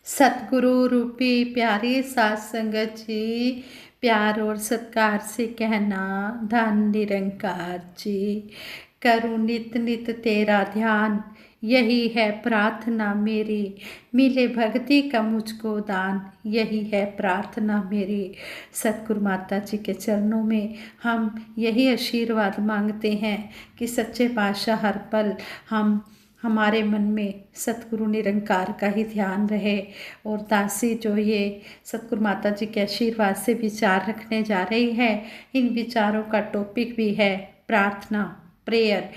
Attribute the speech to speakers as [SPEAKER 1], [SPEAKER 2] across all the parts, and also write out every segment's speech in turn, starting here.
[SPEAKER 1] सतगुरु रूपी प्यारी साध संगत जी, प्यार और सत्कार से कहना धन निरंकार जी। करूँ नित नित तेरा ध्यान, यही है प्रार्थना मेरी। मिले भक्ति का मुझको दान, यही है प्रार्थना मेरी। सतगुरु माता जी के चरणों में हम यही आशीर्वाद मांगते हैं कि सच्चे पातशाह हर पल हमारे मन में सतगुरु निरंकार का ही ध्यान रहे। और दासी जो ये सतगुरु माता जी के आशीर्वाद से विचार रखने जा रही है, इन विचारों का टॉपिक भी है प्रार्थना, प्रेयर।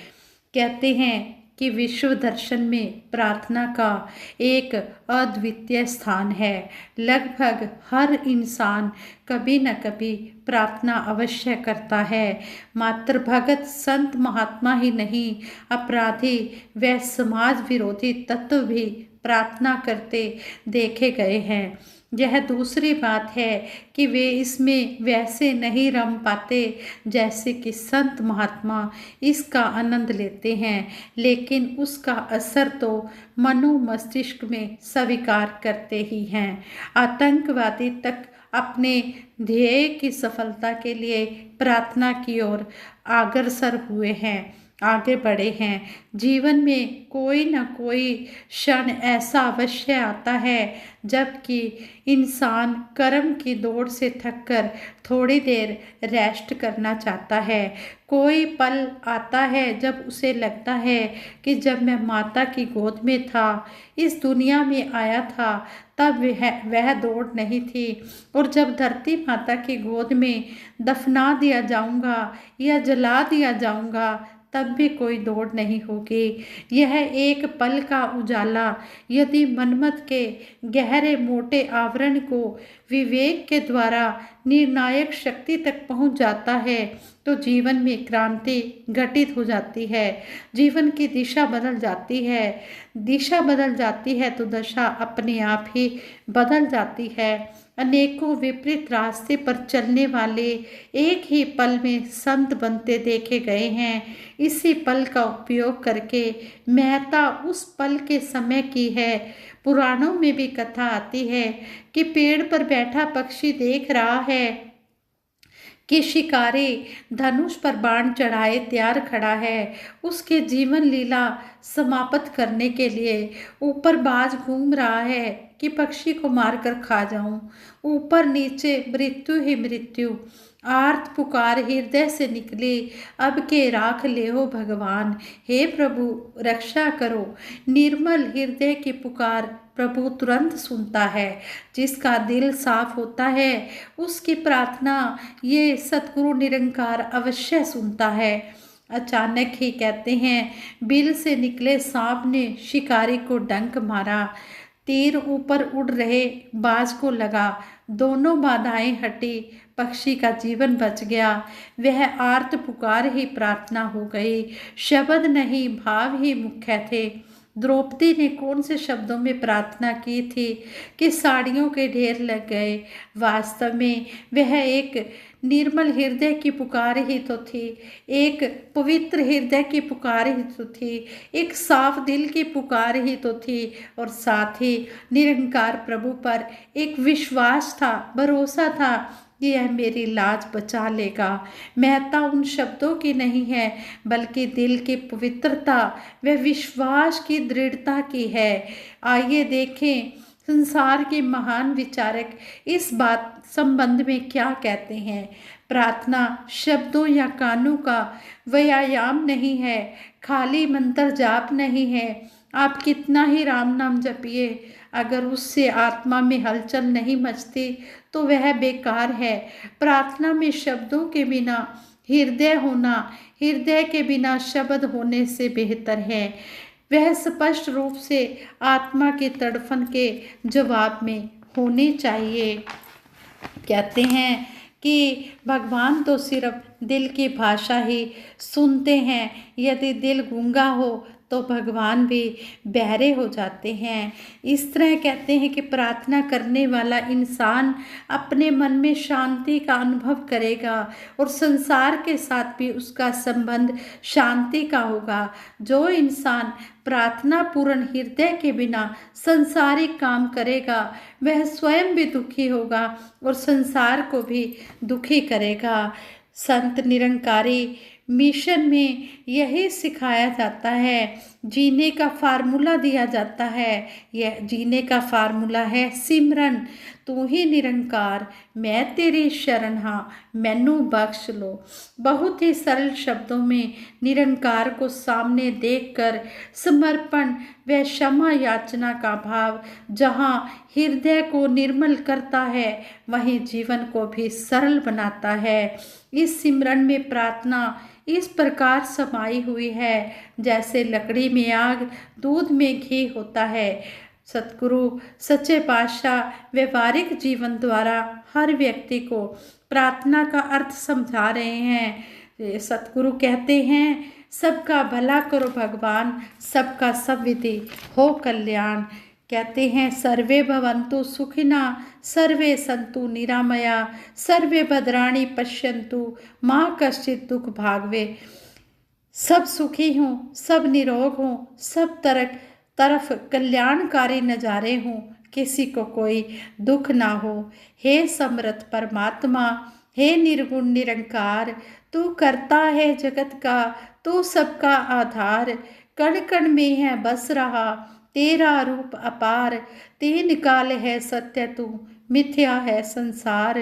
[SPEAKER 1] कहते हैं कि विश्व दर्शन में प्रार्थना का एक अद्वितीय स्थान है। लगभग हर इंसान कभी न कभी प्रार्थना अवश्य करता है। मात्र भगत संत महात्मा ही नहीं, अपराधी व समाज विरोधी तत्व भी प्रार्थना करते देखे गए हैं। यह दूसरी बात है कि वे इसमें वैसे नहीं रम पाते जैसे कि संत महात्मा इसका आनंद लेते हैं, लेकिन उसका असर तो मनो मस्तिष्क में स्वीकार करते ही हैं। आतंकवादी तक अपने ध्येय की सफलता के लिए प्रार्थना की ओर अग्रसर हुए हैं, आगे बढ़े हैं। जीवन में कोई न कोई क्षण ऐसा अवश्य आता है जबकि इंसान कर्म की दौड़ से थककर थोड़ी देर रेस्ट करना चाहता है। कोई पल आता है जब उसे लगता है कि जब मैं माता की गोद में था, इस दुनिया में आया था, तब वह दौड़ नहीं थी, और जब धरती माता की गोद में दफना दिया जाऊंगा या जला दिया जाऊंगा, तब भी कोई दौड़ नहीं होगी। यह एक पल का उजाला यदि मनमत के गहरे मोटे आवरण को विवेक के द्वारा निर्णायक शक्ति तक पहुंच जाता है, तो जीवन में क्रांति घटित हो जाती है। जीवन की दिशा बदल जाती है। दिशा बदल जाती है तो दशा अपने आप ही बदल जाती है। अनेकों विपरीत रास्ते पर चलने वाले एक ही पल में संत बनते देखे गए हैं। इसी पल का उपयोग करके महत्ता उस पल के समय की है। पुराणों में भी कथा आती है कि पेड़ पर बैठा पक्षी देख रहा है कि शिकारी धनुष पर बाण चढ़ाए तैयार खड़ा है, उसके जीवन लीला समाप्त करने के लिए। ऊपर बाज घूम रहा है कि पक्षी को मारकर खा जाऊं। ऊपर नीचे मृत्यु ही मृत्यु। आर्त पुकार हृदय से निकली, अब के राख ले हो भगवान। हे प्रभु रक्षा करो। निर्मल हृदय की पुकार प्रभु तुरंत सुनता है। जिसका दिल साफ होता है उसकी प्रार्थना ये सतगुरु निरंकार अवश्य सुनता है। अचानक ही कहते हैं बिल से निकले सांप ने शिकारी को डंक मारा। तीर ऊपर उड़ रहे बाज को लगा, दोनों बाधाएं हटी, पक्षी का जीवन बच गया। वह आर्त पुकार ही प्रार्थना हो गई। शब्द नहीं भाव ही मुख्य थे। द्रौपदी ने कौन से शब्दों में प्रार्थना की थी कि साड़ियों के ढेर लग गए। वास्तव में वह एक निर्मल हृदय की पुकार ही तो थी, एक पवित्र हृदय की पुकार ही तो थी, एक साफ दिल की पुकार ही तो थी, और साथ ही निरंकार प्रभु पर एक विश्वास था, भरोसा था कि यह मेरी लाज बचा लेगा। महत्ता उन शब्दों की नहीं है बल्कि दिल की पवित्रता व विश्वास की दृढ़ता की है। आइए देखें संसार के महान विचारक इस बात संबंध में क्या कहते हैं। प्रार्थना शब्दों या कानों का व्यायाम नहीं है, खाली मंत्र जाप नहीं है। आप कितना ही राम नाम जपिए, अगर उससे आत्मा में हलचल नहीं मचती तो वह बेकार है। प्रार्थना में शब्दों के बिना हृदय होना, हृदय के बिना शब्द होने से बेहतर है। वह स्पष्ट रूप से आत्मा की तड़फन के जवाब में होनी चाहिए। कहते हैं कि भगवान तो सिर्फ दिल की भाषा ही सुनते हैं। यदि दिल गूंगा हो तो भगवान भी बहरे हो जाते हैं। इस तरह कहते हैं कि प्रार्थना करने वाला इंसान अपने मन में शांति का अनुभव करेगा और संसार के साथ भी उसका संबंध शांति का होगा। जो इंसान प्रार्थना पूर्ण हृदय के बिना संसारिक काम करेगा वह स्वयं भी दुखी होगा और संसार को भी दुखी करेगा। संत निरंकारी मिशन में यही सिखाया जाता है, जीने का फार्मूला दिया जाता है। यह जीने का फार्मूला है सिमरन, तू ही निरंकार, मैं तेरी शरण हाँ, मैनू बख्श लो। बहुत ही सरल शब्दों में निरंकार को सामने देखकर समर्पण व क्षमा याचना का भाव जहाँ हृदय को निर्मल करता है वहीं जीवन को भी सरल बनाता है। इस सिमरन में प्रार्थना इस प्रकार समाई हुई है जैसे लकड़ी में आग, दूध में घी होता है। सतगुरु सच्चे पातशाह व्यवहारिक जीवन द्वारा हर व्यक्ति को प्रार्थना का अर्थ समझा रहे हैं। सतगुरु कहते हैं, सबका भला करो भगवान, सबका सब विधि हो कल्याण। कहते हैं, सर्वे भवन्तु सुखिना, सर्वे सन्तु निरामया, सर्वे भद्राणि पश्यन्तु माँ कश्चित् दुख भाग्वे। सब सुखी हों, सब निरोग हों, सब तरफ कल्याणकारी नजारे हों, किसी को कोई दुख ना हो। हे समर्थ परमात्मा, हे निर्गुण निरंकार, तू करता है जगत का, तू सबका आधार। कण कण में है बस रहा तेरा रूप अपार, तीन काल है सत्य तू, मिथ्या है संसार।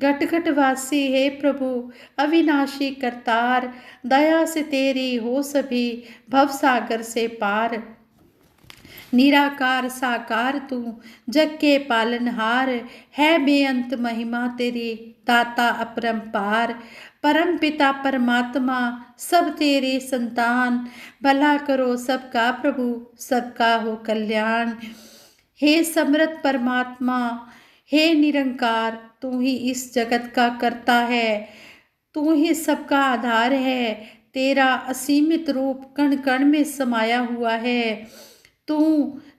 [SPEAKER 1] घट घट वासी है प्रभु, अविनाशी करतार, दया से तेरी हो सभी भव सागर से पार। निराकार साकार तू, जग के पालनहार, है बेअंत महिमा तेरी, दाता अपरंपार। परम पिता परमात्मा, सब तेरे संतान, भला करो सबका प्रभु, सबका हो कल्याण। हे समर्थ परमात्मा, हे निरंकार, तू ही इस जगत का करता है, तू ही सबका आधार है। तेरा असीमित रूप कण कण में समाया हुआ है। तू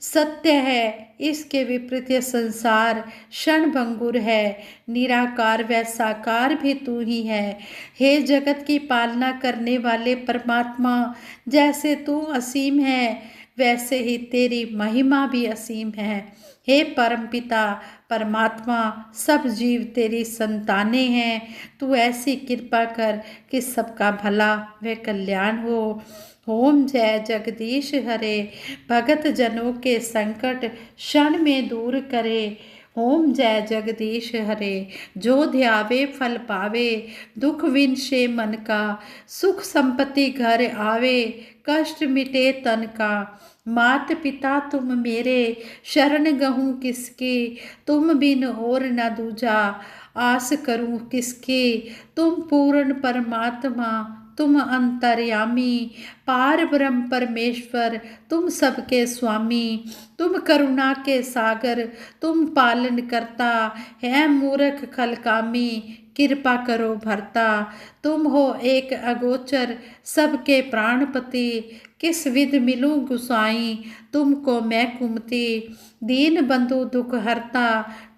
[SPEAKER 1] सत्य है, इसके विपरीत यह संसार क्षणभंगुर है। निराकार व साकार भी तू ही है। हे जगत की पालना करने वाले परमात्मा, जैसे तू असीम है वैसे ही तेरी महिमा भी असीम है। हे परमपिता परमात्मा, सब जीव तेरी संतानें हैं। तू ऐसी कृपा कर कि सबका भला व कल्याण हो। ओम जय जगदीश हरे, भगत जनों के संकट क्षण में दूर करे। ओम जय जगदीश हरे, जो ध्यावे फल पावे, दुख विनशे मन का, सुख संपत्ति घर आवे, कष्ट मिटे तन का। मात पिता तुम मेरे, शरण गहूँ किसकी, तुम बिन और न दूजा, आस करूँ किसकी। तुम पूर्ण परमात्मा, तुम अंतर्यामी, पार ब्रह्म परमेश्वर, तुम सबके स्वामी। तुम करुणा के सागर, तुम पालन करता, है मूर्ख खलकामी, कृपा करो भरता। तुम हो एक अगोचर, सबके प्राणपति, किस विध मिलूं गुसाई, तुमको मैं कुमति। दीन बंधु दुख हरता,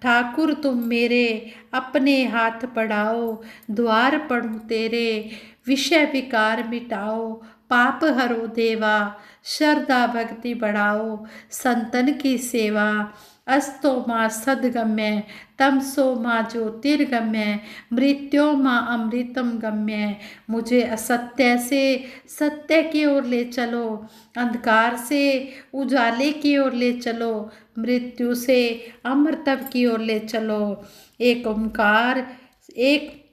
[SPEAKER 1] ठाकुर तुम मेरे, अपने हाथ बढ़ाओ, द्वार पढ़ूं तेरे। विषय विकार मिटाओ, पाप हरो देवा, श्रद्धा भक्ति बढ़ाओ, संतन की सेवा। अस्तो माँ सदगम्य, तमसो माँ ज्योतिर्गम्य, मृत्यो माँ अमृतम गम्य। मुझे असत्य से सत्य की ओर ले चलो, अंधकार से उजाले की ओर ले चलो, मृत्यु से अमृतत्व की ओर ले चलो।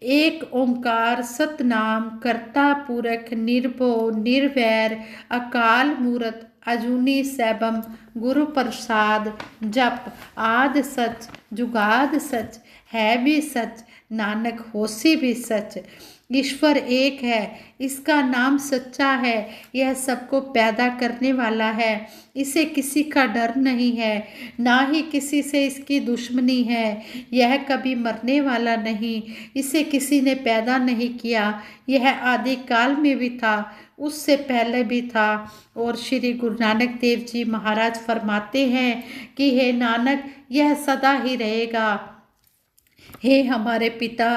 [SPEAKER 1] एक ओंकार सतनाम, करता पुरख निर्भो निर्वैर, अकाल मूरत अजूनी सैभम, गुरु प्रसाद। जप आद सच जुगाद सच, है भी सच, नानक होसी भी सच। ईश्वर एक है, इसका नाम सच्चा है। यह सबको पैदा करने वाला है, इसे किसी का डर नहीं है, ना ही किसी से इसकी दुश्मनी है। यह कभी मरने वाला नहीं, इसे किसी ने पैदा नहीं किया। यह आदि काल में भी था, उससे पहले भी था। और श्री गुरु नानक देव जी महाराज फरमाते हैं कि हे नानक, यह सदा ही रहेगा। हे हमारे पिता,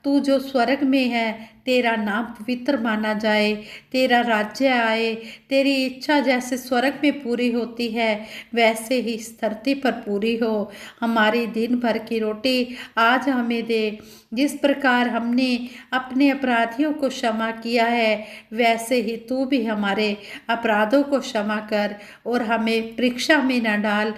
[SPEAKER 1] तू जो स्वर्ग में है, तेरा नाम पवित्र माना जाए, तेरा राज्य आए, तेरी इच्छा जैसे स्वर्ग में पूरी होती है वैसे ही इस धरती पर पूरी हो। हमारी दिन भर की रोटी आज हमें दे। जिस प्रकार हमने अपने अपराधियों को क्षमा किया है वैसे ही तू भी हमारे अपराधों को क्षमा कर, और हमें परीक्षा में न डाल,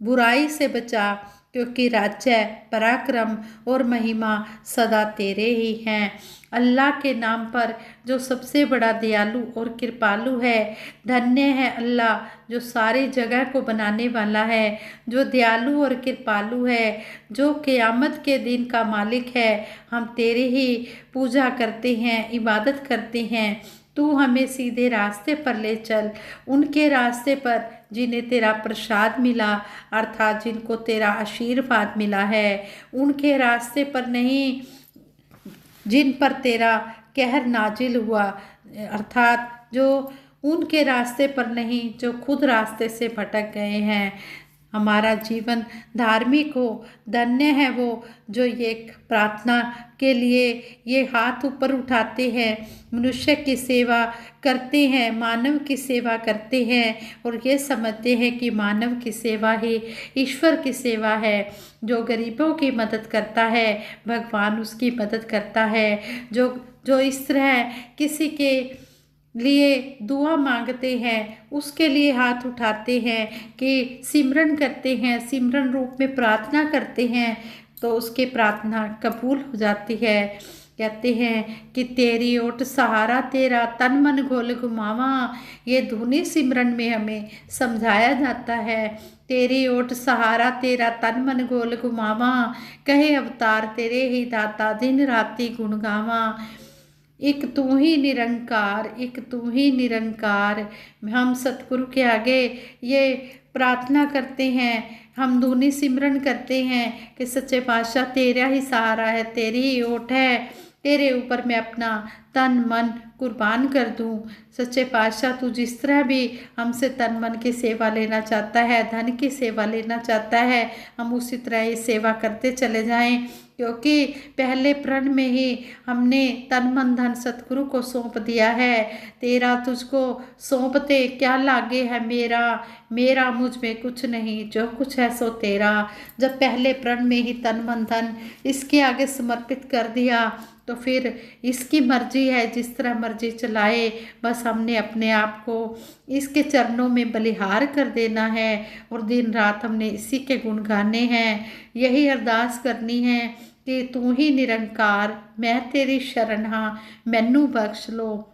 [SPEAKER 1] बुराई से बचा, क्योंकि राज्य, पराक्रम और महिमा सदा तेरे ही हैं। अल्लाह के नाम पर जो सबसे बड़ा दयालु और कृपालु है, धन्य है अल्लाह जो सारी जगह को बनाने वाला है, जो दयालु और कृपालु है, जो क़यामत के दिन का मालिक है। हम तेरी ही पूजा करते हैं, इबादत करते हैं। तू हमें सीधे रास्ते पर ले चल, उनके रास्ते पर जिन्हें तेरा प्रसाद मिला, अर्थात जिनको तेरा आशीर्वाद मिला है। उनके रास्ते पर नहीं जिन पर तेरा कहर नाजिल हुआ, अर्थात जो उनके रास्ते पर नहीं जो खुद रास्ते से भटक गए हैं। हमारा जीवन धार्मिक हो। धन्य है वो जो ये प्रार्थना के लिए ये हाथ ऊपर उठाते हैं, मनुष्य की सेवा करते हैं, मानव की सेवा करते हैं, और ये समझते हैं कि मानव की सेवा ही ईश्वर की सेवा है। जो गरीबों की मदद करता है भगवान उसकी मदद करता है। जो जो इस तरह किसी के लिए दुआ मांगते हैं, उसके लिए हाथ उठाते हैं कि सिमरन करते हैं, सिमरन रूप में प्रार्थना करते हैं, तो उसकी प्रार्थना कबूल हो जाती है। कहते हैं कि तेरी ओट सहारा तेरा तन मन घोल घुमावा, ये धुनी सिमरन में हमें समझाया जाता है। तेरी ओट सहारा तेरा तन मन घोल घुमावा, कहे अवतार तेरे ही दाता दिन राती गुण गावा। एक तू ही निरंकार, एक तू ही निरंकार। हम सतगुरु के आगे ये प्रार्थना करते हैं, हम धुनी सिमरन करते हैं कि सच्चे पातशाह तेरा ही सहारा है, तेरी ही ओट है, तेरे ऊपर मैं अपना तन मन कुर्बान कर दूं। सच्चे पातशाह तू जिस तरह भी हमसे तन मन की सेवा लेना चाहता है, धन की सेवा लेना चाहता है, हम उसी तरह ये सेवा करते चले जाएं, क्योंकि पहले प्रण में ही हमने तन मन धन सतगुरु को सौंप दिया है। तेरा तुझको सौंपते क्या लागे है मेरा, मेरा मुझ में कुछ नहीं, जो कुछ है सो तेरा। जब पहले प्रण में ही तन मन धन इसके आगे समर्पित कर दिया तो फिर इसकी मर्जी है, जिस तरह मर्जी चलाए। बस हमने अपने आप को इसके चरणों में बलिहार कर देना है, और दिन रात हमने इसी के गुण गाने हैं। यही अरदास करनी है कि तू ही निरंकार, मैं तेरी शरण हाँ, मैनू बख्श लो।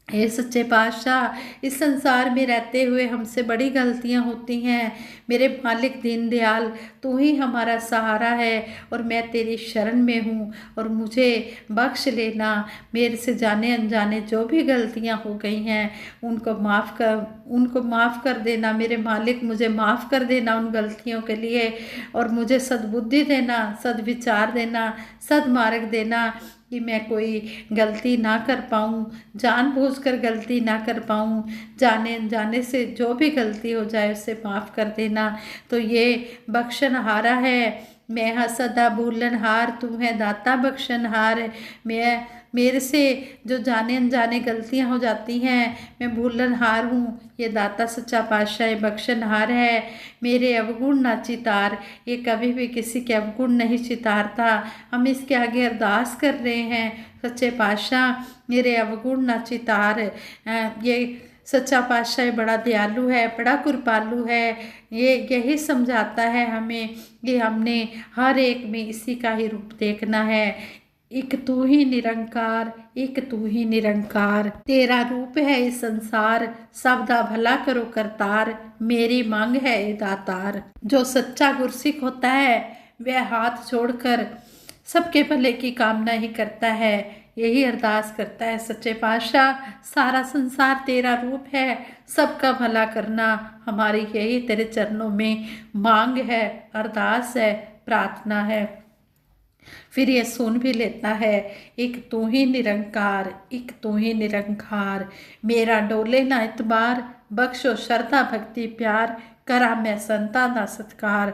[SPEAKER 1] हे सच्चे पातशाह, इस संसार में रहते हुए हमसे बड़ी गलतियां होती हैं। मेरे मालिक दीनदयाल, तू ही हमारा सहारा है और मैं तेरी शरण में हूँ, और मुझे बख्श लेना। मेरे से जाने अनजाने जो भी गलतियां हो गई हैं उनको माफ़ कर देना। मेरे मालिक मुझे माफ़ कर देना उन गलतियों के लिए, और मुझे सद्बुद्धि देना, सद्विचार देना, सद्मार्ग देना कि मैं कोई गलती ना कर पाऊँ, जानबूझकर गलती ना कर पाऊँ। जाने अनजाने से जो भी गलती हो जाए उसे माफ़ कर देना। तो ये बख्शनहारा है। मैं हाँ सदा भूलनहार, तू है दाता बख्शनहार। मेरे से जो जाने अनजाने गलतियां हो जाती हैं, मैं भूलनहार हूँ। ये दाता सच्चा पातशाह बख्शनहार है। मेरे अवगुण ना चितार, ये कभी भी किसी के अवगुण नहीं चितारता। हम इसके आगे अरदास कर रहे हैं, सच्चे पातशाह मेरे अवगुण ना चितार। ये सच्चा पातशाह बड़ा दयालु है, बड़ा कृपालु है। ये यही समझाता है हमें कि हमने हर एक में इसी का ही रूप देखना है। एक तू ही निरंकार, एक तू ही निरंकार, तेरा रूप है इस संसार, सबदा भला करो करतार, मेरी मांग है ए दातार। जो सच्चा गुरसिख होता है वह हाथ छोड़कर सबके भले की कामना ही करता है, यही अरदास करता है सच्चे पातशाह। सारा संसार तेरा रूप है, सबका भला करना हमारी यही तेरे चरणों में मांग है, अरदास है, प्रार्थना है। फिर ये सुन भी लेता है, एक तू ही निरंकार, एक तू ही निरंकार, मेरा डोले ना इतबार, बख्शो श्रद्धा भक्ति प्यार, करा मैं संता दा सत्कार।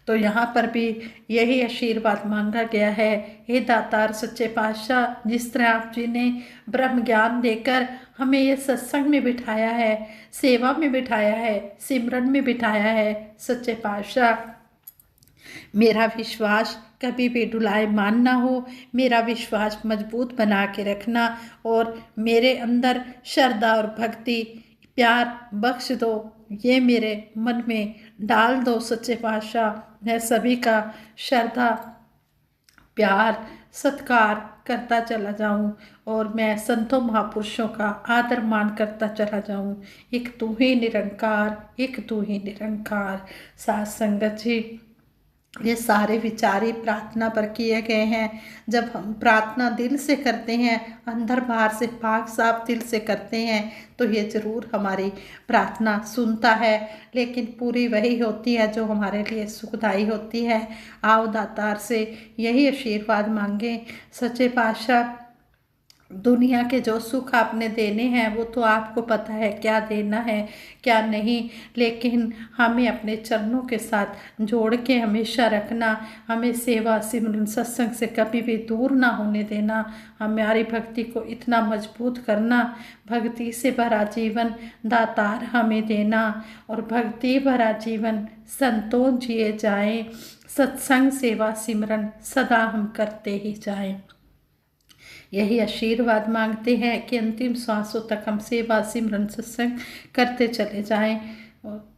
[SPEAKER 1] तो यहाँ पर भी यही आशीर्वाद मांगा गया है, हे दातार सच्चे पातशाह, जिस तरह आप जी ने ब्रह्म ज्ञान देकर हमें ये सत्संग में बिठाया है, सेवा में बिठाया है, सिमरन में बिठाया है, सच्चे पातशाह मेरा विश्वास कभी भी डुलायमान ना हो, मेरा विश्वास मजबूत बना के रखना और मेरे अंदर श्रद्धा और भक्ति प्यार बख्श दो, ये मेरे मन में डाल दो सच्चे पातशाह। मैं सभी का श्रद्धा प्यार सत्कार करता चला जाऊं और मैं संतों महापुरुषों का आदर मान करता चला जाऊं। एक तू ही निरंकार, एक तू ही निरंकार। साथ संगत जी, ये सारे विचार ही प्रार्थना पर किए गए हैं। जब हम प्रार्थना दिल से करते हैं, अंदर बाहर से पाक साफ दिल से करते हैं, तो ये ज़रूर हमारी प्रार्थना सुनता है, लेकिन पूरी वही होती है जो हमारे लिए सुखदाई होती है। आओ दातार से यही आशीर्वाद मांगे सच्चे पातशाह, दुनिया के जो सुख आपने देने हैं वो तो आपको पता है क्या देना है क्या नहीं, लेकिन हमें अपने चरणों के साथ जोड़ के हमेशा रखना, हमें सेवा सिमरन सत्संग से कभी भी दूर ना होने देना, हमारी भक्ति को इतना मजबूत करना, भक्ति से भरा जीवन दातार हमें देना और भक्ति भरा जीवन संतों जिए जाए, सत्संग सेवा सिमरन सदा हम करते ही जाएं। यही आशीर्वाद मांगते हैं कि अंतिम श्वासों तक हम सेवा सिमरन सत्संग करते चले जाएं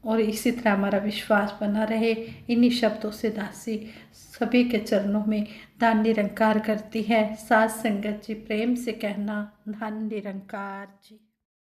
[SPEAKER 1] और इसी तरह हमारा विश्वास बना रहे। इन्हीं शब्दों से दासी सभी के चरणों में धन निरंकार करती है। साथ संगत जी प्रेम से कहना, धन निरंकार जी।